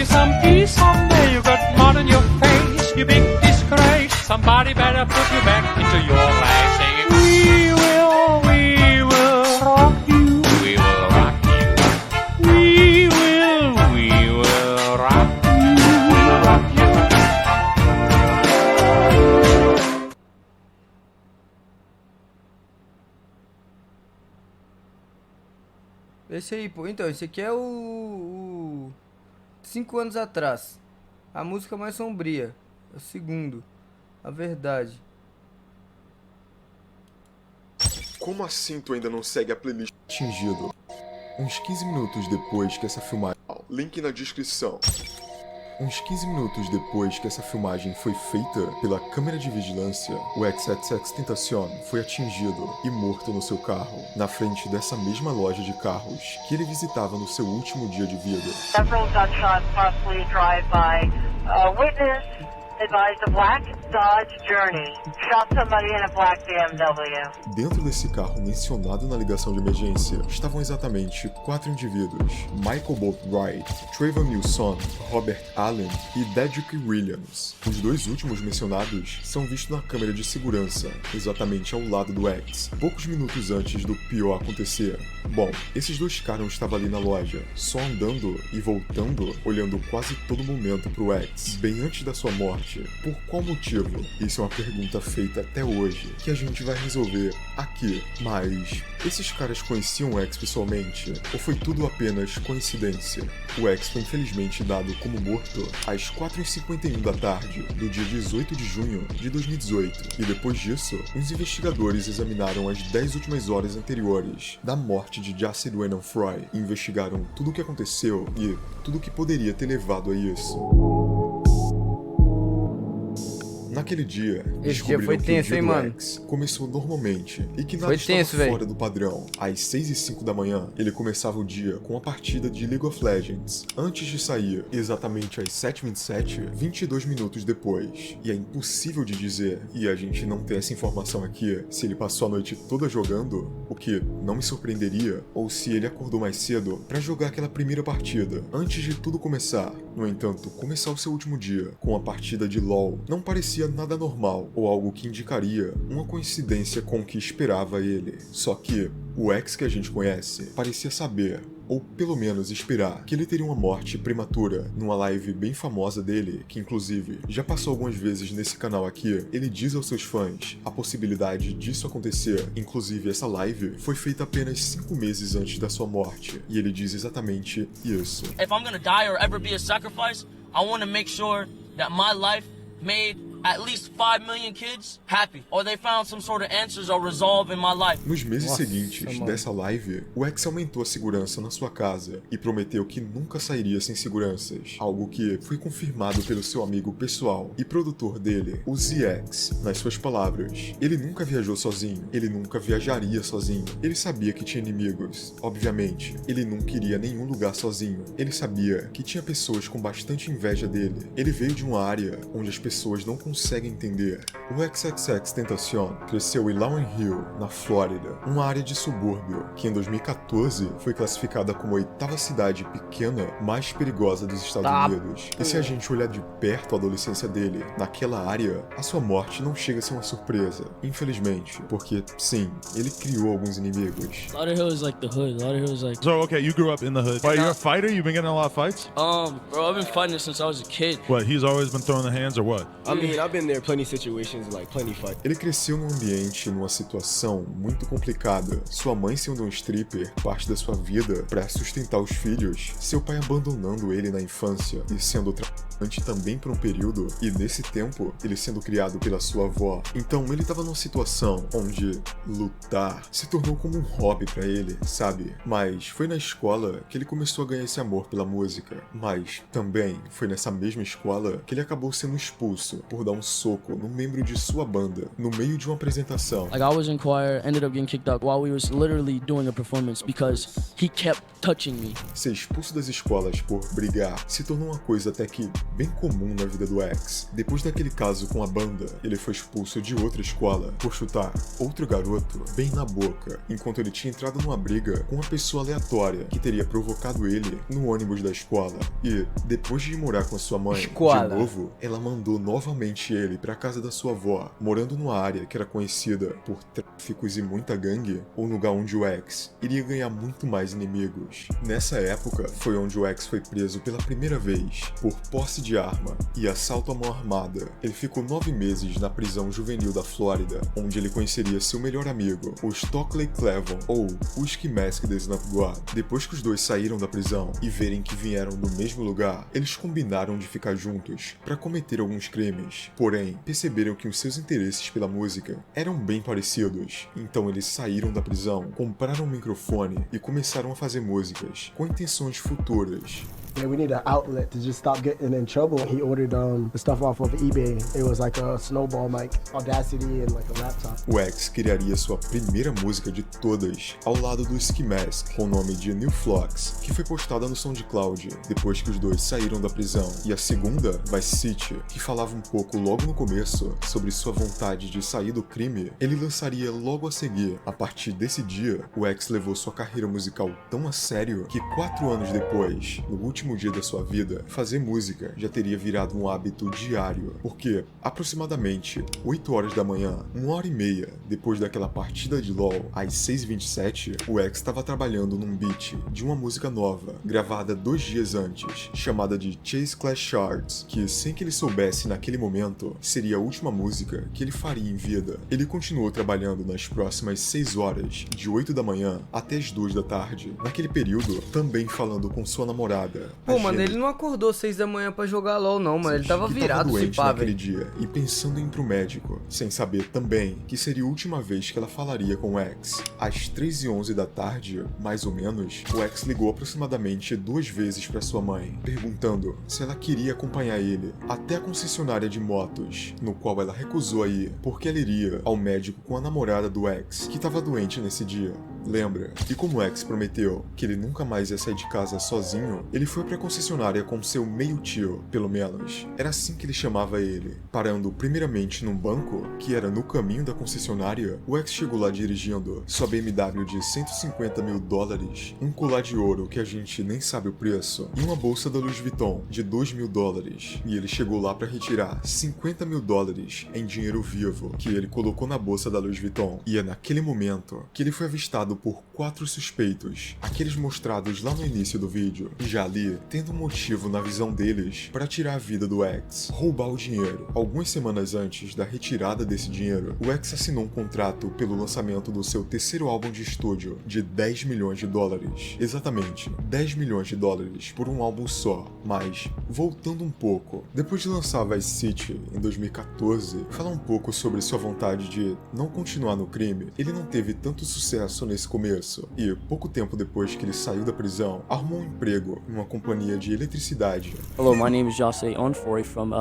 you some peace someday. You got mud on your face, you big disgrace. Somebody better put you back into your place. Singing, we will rock you. We will rock you. We will rock you. We will rock you. Esse aí, pô. Então, esse aqui é o 5 anos atrás. A música mais sombria. É o segundo. A verdade. Como assim tu ainda não segue a playlist atingido? Uns 15 minutos depois que essa filmagem... Link na descrição. Uns 15 minutos depois que essa filmagem foi feita pela câmera de vigilância, o XXXTentacion foi atingido e morto no seu carro, na frente dessa mesma loja de carros que ele visitava no seu último dia de vida. Several gunshots, possibly drive-by. Witness advised a black Dodge Journey. Shot somebody in a black BMW. Dentro desse carro mencionado na ligação de emergência estavam exatamente 4 indivíduos: Michael Boatwright, Trayvon Nilsson, Robert Allen e Dedrick Williams. Os dois últimos mencionados são vistos na câmera de segurança, exatamente ao lado do X, poucos minutos antes do pior acontecer. Bom, esses dois caras estavam ali na loja, só andando e voltando, olhando quase todo momento pro X, bem antes da sua morte. Por qual motivo? Isso é uma pergunta feita até hoje, que a gente vai resolver aqui. Mas, esses caras conheciam o X pessoalmente? Ou foi tudo apenas coincidência? O X foi infelizmente dado como morto às 4h51 da tarde, do dia 18 de junho de 2018. E depois disso, os investigadores examinaram as 10 últimas horas anteriores da morte de Jacid Wenan Fry, e investigaram tudo o que aconteceu e tudo o que poderia ter levado a isso. Naquele dia, Esse dia foi descobriram que tenso, o dia hein, do mano? X começou normalmente e que nada Foi estava tenso, véi. fora do padrão. Às 6h05 da manhã, ele começava o dia com a partida de League of Legends, antes de sair exatamente às 7h27, 22 minutos depois. E é impossível de dizer, e a gente não tem essa informação aqui, se ele passou a noite toda jogando, o que não me surpreenderia, ou se ele acordou mais cedo para jogar aquela primeira partida, antes de tudo começar. No entanto, começar o seu último dia com a partida de LoL não parecia nada normal, ou algo que indicaria uma coincidência com o que esperava ele. Só que o X que a gente conhece parecia saber, ou pelo menos esperar, que ele teria uma morte prematura. Numa live bem famosa dele, que inclusive já passou algumas vezes nesse canal aqui, ele diz aos seus fãs a possibilidade disso acontecer. Inclusive, essa live foi feita apenas 5 meses antes da sua morte, e ele diz exatamente isso. If I'm gonna die or ever be a sacrifice, I want to make sure that my life made at least 5 million kids happy, or they found some sort of answers or resolve in my life. Nos meses Nossa, seguintes mano. dessa live, o X aumentou a segurança na sua casa e prometeu que nunca sairia sem seguranças, algo que foi confirmado pelo seu amigo pessoal e produtor dele, o ZX. Nas suas palavras, ele nunca viajou sozinho, ele nunca viajaria sozinho, ele sabia que tinha inimigos, obviamente, ele nunca iria a nenhum lugar sozinho, ele sabia que tinha pessoas com bastante inveja dele, ele veio de uma área onde as pessoas não conseguem entender. O XXXTentacion cresceu em Laurel Hill, na Flórida, uma área de subúrbio que em 2014 foi classificada como a 8ª cidade pequena mais perigosa dos Estados Unidos. E se a gente olhar de perto a adolescência dele naquela área, a sua morte não chega a ser uma surpresa, infelizmente, porque sim, ele criou alguns inimigos. Lauderhill is like the hood. Lauderhill is like, So, okay, you grew up in the hood. Wait, you're a fighter? You've been getting in a lot of fights? bro, I've been fighting it since I was a kid. What, he's always been throwing the hands or what? I mean, I've been there plenty of situations, like plenty fight. Ele cresceu num ambiente, numa situação muito complicada. Sua mãe sendo um stripper, parte da sua vida, para sustentar os filhos. Seu pai abandonando ele na infância e sendo traficante também por um período. E nesse tempo, ele sendo criado pela sua avó. Então ele tava numa situação onde lutar se tornou como um hobby para ele, sabe? Mas foi na escola que ele começou a ganhar esse amor pela música. Mas também foi nessa mesma escola que ele acabou sendo expulso por dar dar um soco no membro de sua banda no meio de uma apresentação. Like, I was in choir, ended up getting kicked out while we was literally doing a performance because he kept touching me. Ser expulso das escolas por brigar se tornou uma coisa até que bem comum na vida do X. Depois daquele caso com a banda, ele foi expulso de outra escola por chutar outro garoto bem na boca, enquanto ele tinha entrado numa briga com uma pessoa aleatória que teria provocado ele no ônibus da escola. E, depois de ir morar com a sua mãe Escola. de novo, ela mandou novamente ele pra casa da sua avó, morando numa área que era conhecida por tráficos e muita gangue, um lugar onde o X iria ganhar muito mais inimigos. Nessa época, foi onde o X foi preso pela primeira vez por posse de arma e assalto à mão armada. Ele ficou 9 meses na prisão juvenil da Flórida, onde ele conheceria seu melhor amigo, o Stockley Clevon, ou o Ski Mask the Snuff God. Depois que os dois saíram da prisão e verem que vieram do mesmo lugar, eles combinaram de ficar juntos para cometer alguns crimes. Porém, perceberam que os seus interesses pela música eram bem parecidos. Então eles saíram da prisão, compraram um microfone e começaram a fazer músicas com intenções futuras. Yeah, we need an outlet to just stop getting in trouble. He ordered the stuff off of eBay. It was like a snowball mic, Audacity and like a laptop. O X criaria sua primeira música de todas ao lado do Ski Mask, com o nome de New Flux, que foi postada no SoundCloud depois que os dois saíram da prisão. E a segunda, Vice City, que falava um pouco logo no começo sobre sua vontade de sair do crime, ele lançaria logo a seguir. A partir desse dia, o X levou sua carreira musical tão a sério que 4 anos depois, no último dia da sua vida, fazer música já teria virado um hábito diário, porque aproximadamente 8 horas da manhã, 1h30 depois daquela partida de LoL, às 6h27, o X estava trabalhando num beat de uma música nova, gravada 2 dias antes, chamada de Chase Clash Shards, que, sem que ele soubesse naquele momento, seria a última música que ele faria em vida. Ele continuou trabalhando nas próximas 6 horas, de 8 da manhã até as 2 da tarde, naquele período também falando com sua namorada. Pô, mano, ele não acordou 6 da manhã pra jogar LOL, não, mano. Ele tava virado, se doente pá, naquele velho. dia e pensando em ir pro médico, sem saber também que seria a última vez que ela falaria com o X. Às 3h11 da tarde, mais ou menos, o X ligou aproximadamente 2 vezes pra sua mãe, perguntando se ela queria acompanhar ele até a concessionária de motos, no qual ela recusou a ir, porque ela iria ao médico com a namorada do X, que tava doente nesse dia. Lembra? E como o X prometeu que ele nunca mais ia sair de casa sozinho, ele foi pra concessionária com seu meio-tio, pelo menos. Era assim que ele chamava ele. Parando primeiramente num banco, que era no caminho da concessionária, o X chegou lá dirigindo sua BMW de $150 mil, um colar de ouro que a gente nem sabe o preço, e uma bolsa da Louis Vuitton de $2 mil. E ele chegou lá pra retirar $50 mil em dinheiro vivo, que ele colocou na bolsa da Louis Vuitton. E é naquele momento que ele foi avistado por 4 suspeitos, aqueles mostrados lá no início do vídeo, e já ali, tendo um motivo na visão deles para tirar a vida do X, roubar o dinheiro. Algumas semanas antes da retirada desse dinheiro, o X assinou um contrato pelo lançamento do seu terceiro álbum de estúdio de $10 milhões. Exatamente, $10 milhões por um álbum só. Mas, voltando um pouco, depois de lançar Vice City em 2014, falar um pouco sobre sua vontade de não continuar no crime, ele não teve tanto sucesso nesse começo, e pouco tempo depois que ele saiu da prisão, arrumou um emprego em uma companhia de eletricidade. Hello, my name is Jose Onfori from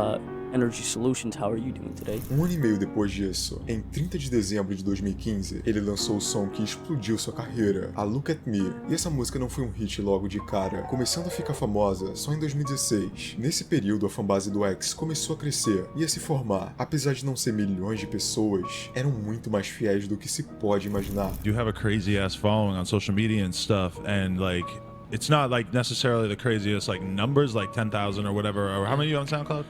Energy Solutions. How are you doing today? 1 ano e meio depois disso, em 30 de dezembro de 2015, ele lançou o som que explodiu sua carreira, a Look At Me, e essa música não foi um hit logo de cara, começando a ficar famosa só em 2016. Nesse período, a fanbase do X começou a crescer e a se formar. Apesar de não ser milhões de pessoas, eram muito mais fiéis do que se pode imaginar. You have a crazy ass following on social media and stuff, and like, it's not like necessarily the craziest like numbers, like 10,000 or whatever. Or how many are you on SoundCloud?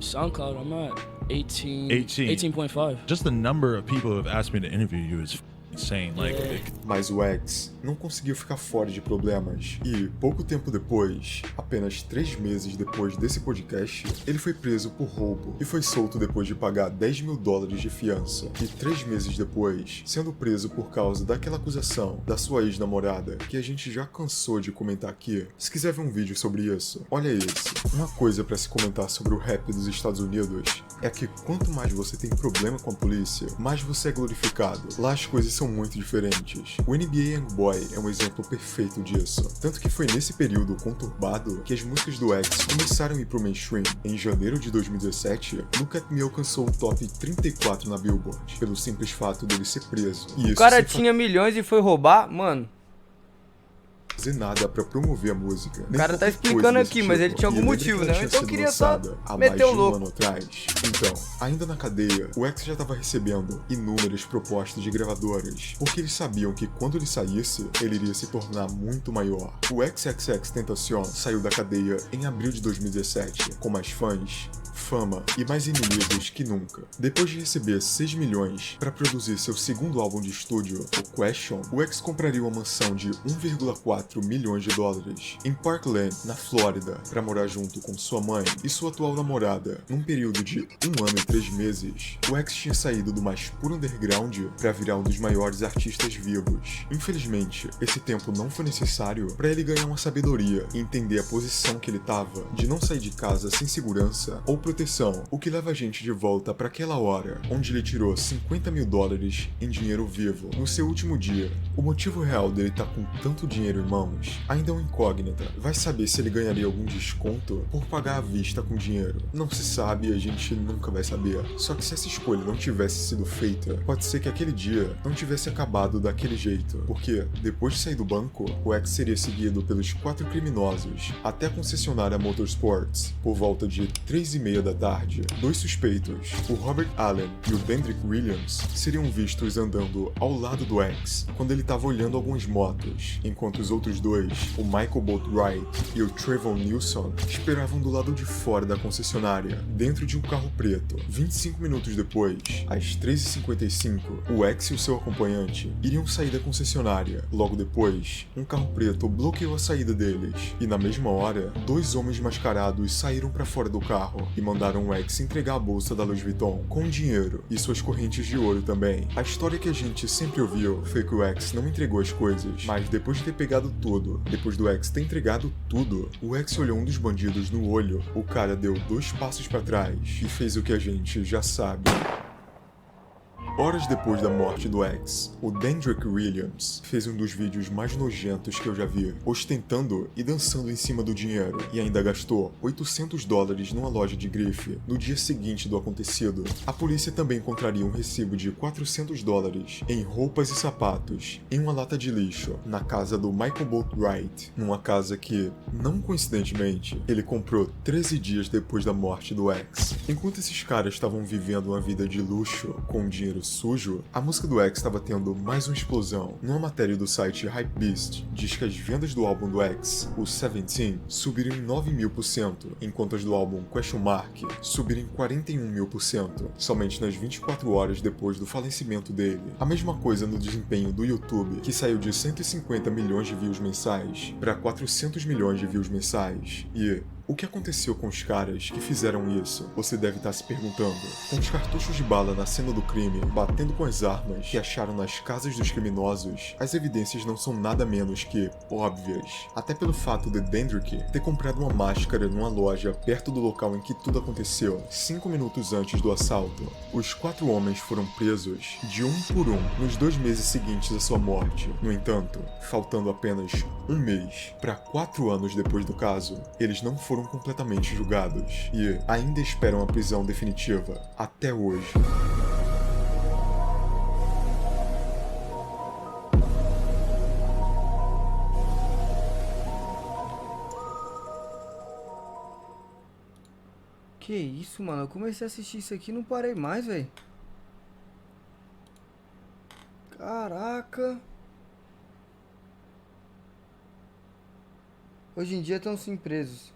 SoundCloud, I'm at 18. 18.5. Just the number of people who have asked me to interview you is insane. Like, Mas o X não conseguiu ficar fora de problemas, e pouco tempo depois, apenas 3 meses depois desse podcast, ele foi preso por roubo e foi solto depois de pagar $10 mil de fiança, e 3 meses depois, sendo preso por causa daquela acusação da sua ex-namorada, que a gente já cansou de comentar aqui. Se quiser ver um vídeo sobre isso, olha esse. Uma coisa pra se comentar sobre o rap dos Estados Unidos é que quanto mais você tem problema com a polícia, mais você é glorificado. Lá as coisas são são muito diferentes. O NBA Youngboy é um exemplo perfeito disso. Tanto que foi nesse período conturbado que as músicas do X começaram a ir pro mainstream. Em janeiro de 2017, Look At Me alcançou o top 34 na Billboard, pelo simples fato dele ser preso. E O isso cara sem tinha milhões e foi roubar? Mano, fazer nada pra promover a música. o cara tá explicando aqui, mas ele tinha algum motivo, né? Então eu queria só meter o louco. Ano atrás. Então, ainda na cadeia, o X já tava recebendo inúmeras propostas de gravadoras, porque eles sabiam que quando ele saísse, ele iria se tornar muito maior. O XXXTentacion saiu da cadeia em abril de 2017, com mais fãs, fama e mais inimigos que nunca. Depois de receber 6 milhões para produzir seu segundo álbum de estúdio, o Question, o X compraria uma mansão de 1,4 milhões de dólares em Parkland, na Flórida, para morar junto com sua mãe e sua atual namorada. Num período de 1 ano e 3 meses, o X tinha saído do mais puro underground para virar um dos maiores artistas vivos. Infelizmente, esse tempo não foi necessário para ele ganhar uma sabedoria e entender a posição que ele tava de não sair de casa sem segurança ou proteção, o que leva a gente de volta para aquela hora onde ele tirou 50 mil dólares em dinheiro vivo no seu último dia. O motivo real dele estar com tanto dinheiro em mãos ainda é uma incógnita. Vai saber se ele ganharia algum desconto por pagar à vista com dinheiro. Não se sabe e a gente nunca vai saber. Só que se essa escolha não tivesse sido feita, pode ser que aquele dia não tivesse acabado daquele jeito, porque depois de sair do banco, o X seria seguido pelos 4 criminosos até a concessionária Motorsports por volta de 3h30 da tarde. 2 suspeitos, o Robert Allen e o Dendrick Williams, seriam vistos andando ao lado do X quando ele estava olhando algumas motos, enquanto os outros dois, o Michael Boatwright e o Trayvon Nilsson, esperavam do lado de fora da concessionária, dentro de um carro preto. 25 minutos depois, às 3h55, o X e o seu acompanhante iriam sair da concessionária. Logo depois, um carro preto bloqueou a saída deles, e na mesma hora, 2 homens mascarados saíram para fora do carro e mandaram o X entregar a bolsa da Louis Vuitton com dinheiro e suas correntes de ouro também. A história que a gente sempre ouviu foi que o X não entregou as coisas, mas depois de ter pegado tudo, depois do X ter entregado tudo, o X olhou um dos bandidos no olho, o cara deu 2 passos para trás e fez o que a gente já sabe. Horas depois da morte do X, o Dendrick Williams fez um dos vídeos mais nojentos que eu já vi, ostentando e dançando em cima do dinheiro, e ainda gastou 800 dólares numa loja de grife no dia seguinte do acontecido. A polícia também encontraria um recibo de 400 dólares em roupas e sapatos em uma lata de lixo na casa do Michael Boatwright, numa casa que, não coincidentemente, ele comprou 13 dias depois da morte do X. Enquanto esses caras estavam vivendo uma vida de luxo com dinheiro sujo, a música do X estava tendo mais uma explosão. Numa matéria do site Hypebeast, diz que as vendas do álbum do X, o 17, subiram em 9.000%, enquanto as do álbum Question Mark subiram em 41.000%, somente nas 24 horas depois do falecimento dele. A mesma coisa no desempenho do YouTube, que saiu de 150 milhões de views mensais para 400 milhões de views mensais. E o que aconteceu com os caras que fizeram isso? Você deve estar se perguntando. Com os cartuchos de bala na cena do crime, batendo com as armas que acharam nas casas dos criminosos, as evidências não são nada menos que óbvias. Até pelo fato de Dendrick ter comprado uma máscara numa loja perto do local em que tudo aconteceu, 5 minutos antes do assalto. Os 4 homens foram presos de um por um nos 2 meses seguintes à sua morte. No entanto, faltando apenas um mês para 4 anos depois do caso, eles não foram completamente julgados e ainda esperam a prisão definitiva até hoje. Que isso, mano? Eu comecei a assistir isso aqui e não parei mais, velho. Caraca. Hoje em dia estão sim presos.